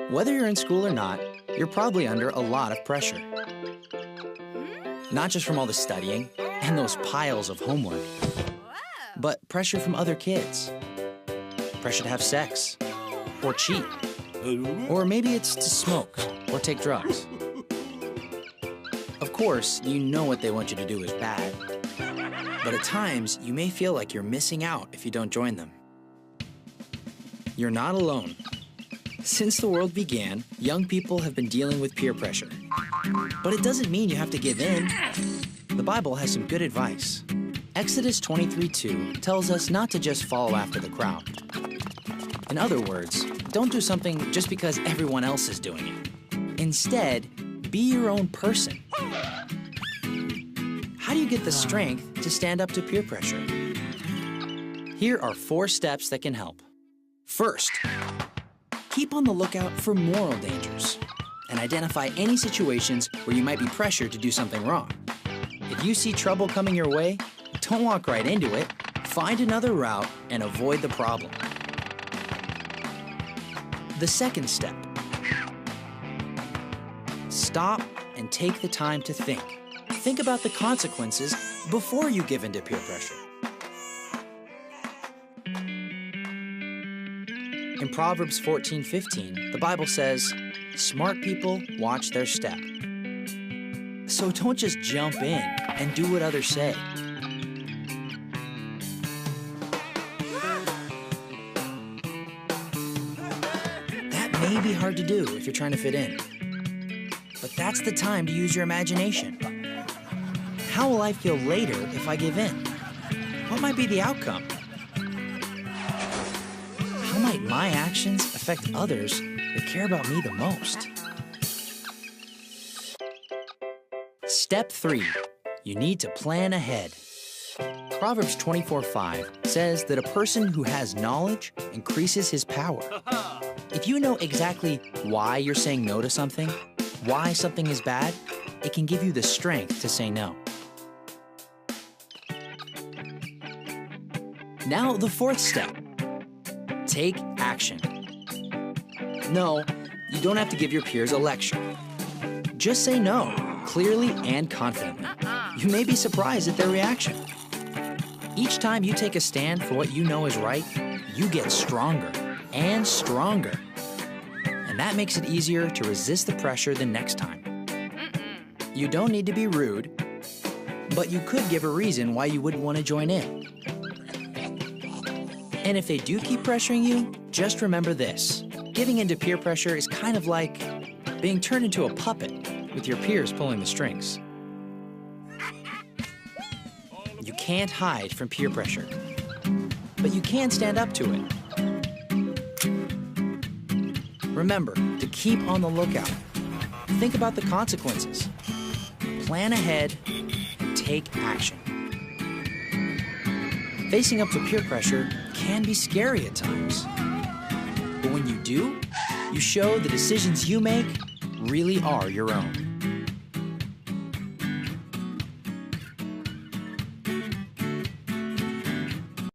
Whether you're in school or not, you're probably under a lot of pressure. Not just from all the studying and those piles of homework, but pressure from other kids. Pressure to have sex, or cheat, or maybe it's to smoke or take drugs. Of course, you know what they want you to do is bad, but at times you may feel like you're missing out if you don't join them. You're not alone. Since the world began, young people have been dealing with peer pressure. But it doesn't mean you have to give in. The Bible has some good advice. Exodus 23:2 tells us not to just follow after the crowd. In other words, don't do something just because everyone else is doing it. Instead, be your own person. How do you get the strength to stand up to peer pressure? Here are 4 steps that can help. First, keep on the lookout for moral dangers and identify any situations where you might be pressured to do something wrong. If you see trouble coming your way, don't walk right into it. Find another route and avoid the problem. The second step, stop and take the time to think. Think about the consequences before you give in to peer pressure. In Proverbs 14:15, the Bible says, "Smart people watch their step." So don't just jump in and do what others say. That may be hard to do if you're trying to fit in, but that's the time to use your imagination. How will I feel later if I give in? What might be the outcome? How might my actions affect others that care about me the most? Step 3, you need to plan ahead. Proverbs 24:5 says that a person who has knowledge increases his power. If you know exactly why you're saying no to something, why something is bad, it can give you the strength to say no. Now, the 4th step. Take action. No, you don't have to give your peers a lecture. Just say no, clearly and confidently. You may be surprised at their reaction. Each time you take a stand for what you know is right, you get stronger and stronger. And that makes it easier to resist the pressure the next time. You don't need to be rude, but you could give a reason why you wouldn't want to join in. And if they do keep pressuring you, just remember this. Giving into peer pressure is kind of like being turned into a puppet with your peers pulling the strings. You can't hide from peer pressure, but you can stand up to it. Remember to keep on the lookout. Think about the consequences. Plan ahead and take action. Facing up to peer pressure can be scary at times. But when you do, you show the decisions you make really are your own.